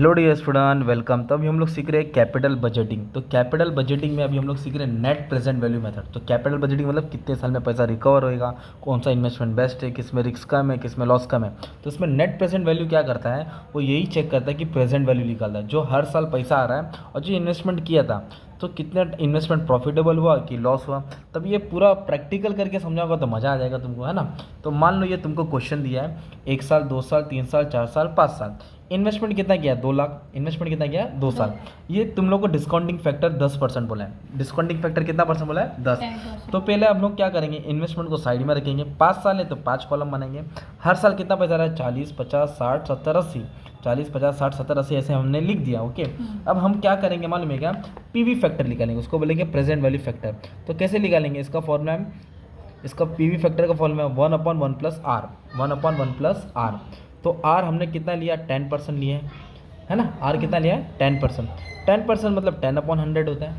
Hello dear student, welcome. तो अभी हम लोग सीख रहे हैं कैपिटल बजटिंग। तो कैपिटल बजटिंग में अभी हम लोग सीख रहे हैं नेट प्रेजेंट वैल्यू मेथड। तो कैपिटल बजटिंग मतलब कितने साल में पैसा रिकवर होएगा, कौन सा इन्वेस्टमेंट बेस्ट है, किस में रिस्क कम है, किस में लॉस कम है। तो इसमें नेट प्रेजेंट वैल्यू क्या करता है, वो यही चेक करता है कि प्रेजेंट वैल्यू निकालता है, जो हर साल पैसा आ रहा है और जो इन्वेस्टमेंट किया था तो कितना इन्वेस्टमेंट प्रॉफिटेबल हुआ कि लॉस हुआ। तब ये पूरा प्रैक्टिकल करके समझाओगा तो मज़ा आ जाएगा तुमको, है ना। तो मान लो ये तुमको क्वेश्चन दिया है, 1 साल, 2 साल, 3 साल, 4 साल, 5 साल, इन्वेस्टमेंट कितना किया, 2 लाख, इन्वेस्टमेंट कितना किया, 2 साल। ये तुम लोग को डिस्काउंटिंग फैक्टर 10% बोला है। डिस्काउंटिंग फैक्टर कितना परसेंट बोला है, 10। तो पहले हम लोग क्या करेंगे, इन्वेस्टमेंट को साइड में रखेंगे। 5 साल है तो 5 कॉलम बनाएंगे। हर साल कितना पैसा रहा है, 40, 50, 60, 70, 80, 40, 50, 60, 70, 80 ऐसे हमने लिख दिया। ओके, अब हम क्या करेंगे मालूम है क्या, पीवी फैक्टर निकालेंगे, उसको बोलेंगे प्रेजेंट वैल्यू फैक्टर। तो कैसे निकालेंगे, इसका फॉर्मूला है, इसका पीवी फैक्टर का फॉर्मूला है 1/1+R, 1/1+R। तो R हमने कितना लिया, 10% लिया है ना। R कितना लिया है, 10%। 10% मतलब 10/100 होता है।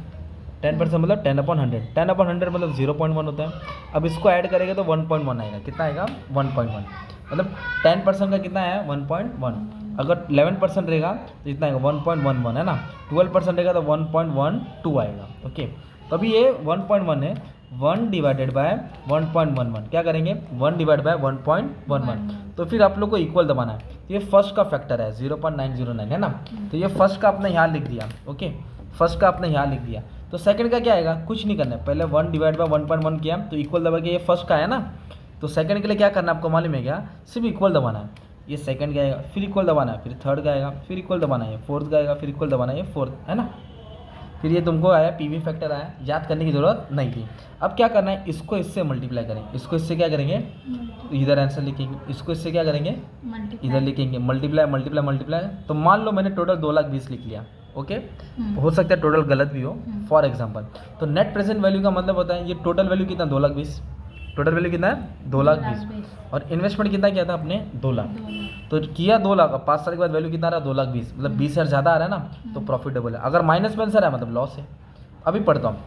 10% मतलब 10/100, 10/100 मतलब 0.1 होता है। अब इसको ऐड करेंगे तो 1.1 आएगा। कितना आएगा, 1.1। मतलब 10% का कितना है, 1.1। अगर 11% रहेगा तो इतना आएगा 1.11, है ना। 12% रहेगा तो 1.12 आएगा। ओके, तो अभी ये 1.1 है, 1 डिवाइडेड बाय 1.11 क्या करेंगे, 1 डिवाइड बाय 1.11। तो फिर आप लोग को इक्वल दबाना है। तो ये फर्स्ट का फैक्टर है 0.909, है ना। तो ये फर्स्ट का आपने यहाँ लिख दिया। ओके, फर्स्ट का आपने यहाँ लिख दिया। तो सेकंड का क्या आएगा, कुछ नहीं करना है, पहले 1 डिवाइड बाय 1.1 किया तो इक्वल दबा के ये फर्स्ट का है ना। तो सेकंड के लिए क्या करना है आपको मालूम है क्या, सिर्फ इक्वल दबाना है। ये सेकंड का आएगा, फिर इक्वल दबाना है, फिर थर्ड का आएगा, फिर इक्वल दबाना है, फोर्थ का आएगा, फिर इक्वल दबाना है, ये फोर्थ, है ना। फिर ये तुमको आया पीवी फैक्टर आया, याद करने की ज़रूरत नहीं थी। अब क्या करना है, इसको इससे मल्टीप्लाई करें, इसको इससे क्या करेंगे, इधर आंसर लिखेंगे, इसको इससे क्या करेंगे, इधर लिखेंगे, मल्टीप्लाई मल्टीप्लाई मल्टीप्लाई। तो मान लो मैंने टोटल 2,20,000 लिख लिया। ओके, हो सकता है टोटल गलत भी हो, फॉर एग्जाम्पल। तो नेट प्रेजेंट वैल्यू का मतलब होता है, ये टोटल वैल्यू कितना, 2,20,000, टोटल वैल्यू कितना है, 2,20,000, और इन्वेस्टमेंट कितना किया था आपने, 2 लाख। तो किया 2 लाख, अब 5 साल के बाद वैल्यू कितना आ रहा है, 2,20,000, मतलब 20,000 ज़्यादा आ रहा है ना, तो प्रॉफिटेबल है। अगर माइनस में आंसर है मतलब लॉस है। अभी पढ़ता हूँ,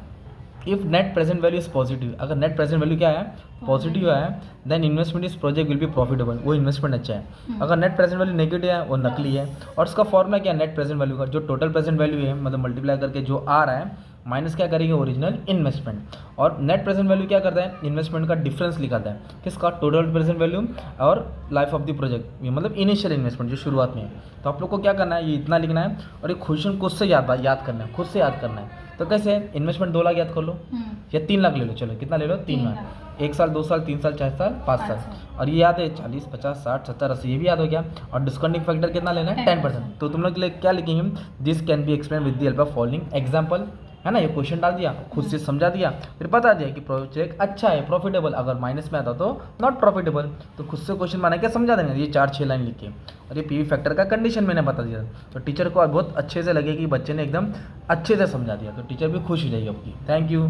if net present value is positive, अगर नेट प्रेजेंट वैल्यू क्या है, पॉजिटिव है, देन इन्वेस्टमेंट इस प्रोजेक्ट विल बी प्रॉफिटेबल, वो इन्वेस्टमेंट अच्छा है। अगर नेट प्रेजेंट वैल्यू नेगेटिव है, वो नकली है। और इसका फॉर्मूला क्या है, नेट प्रेजेंट वैल्यू का जो टोटल प्रेजेंट वैल्यू है, मतलब मल्टीप्लाई करके जो आ रहा है, माइनस क्या करेंगे, ओरिजिनल इन्वेस्टमेंट। और नेट प्रेजेंट वैल्यू क्या करता है, इन्वेस्टमेंट का डिफरेंस निकालता है, किसका, टोटल प्रेजेंट वैल्यू और लाइफ ऑफ द प्रोजेक्ट, ये मतलब इनिशियल इन्वेस्टमेंट जो शुरुआत में है। तो आप लोग को क्या करना है, ये इतना लिखना है और ये क्वेश्चन खुद से याद करना है, खुद से याद करना है। तो कैसे, इन्वेस्टमेंट 2 लाख याद कर लो, या 3 लाख ले लो, चलो कितना ले लो, 3 लाख। 1 साल, 2 साल, 3 साल, 4 साल, 5 साल, और ये याद है 40, 50, 60, 70, 80, ये भी याद हो गया। और डिस्काउंटिंग फैक्टर कितना लेना है, 10%। तो तुम लोग के लिए क्या लिखेंगे, this can be explain with the help of following example, है ना। ये क्वेश्चन डाल दिया, खुद से समझा दिया, फिर बता दिया कि प्रोजेक्ट अच्छा है, प्रॉफिटेबल, अगर माइनस में आता तो नॉट प्रॉफिटेबल। तो खुद से क्वेश्चन बना के समझा देंगे, ये 4-6 लाइन लिख के। और ये पीवी फैक्टर का कंडीशन मैंने बता दिया, तो टीचर को बहुत अच्छे से लगे कि बच्चे ने एकदम अच्छे से समझा दिया, तो टीचर भी खुश हो जाएगी आपकी। Thank you.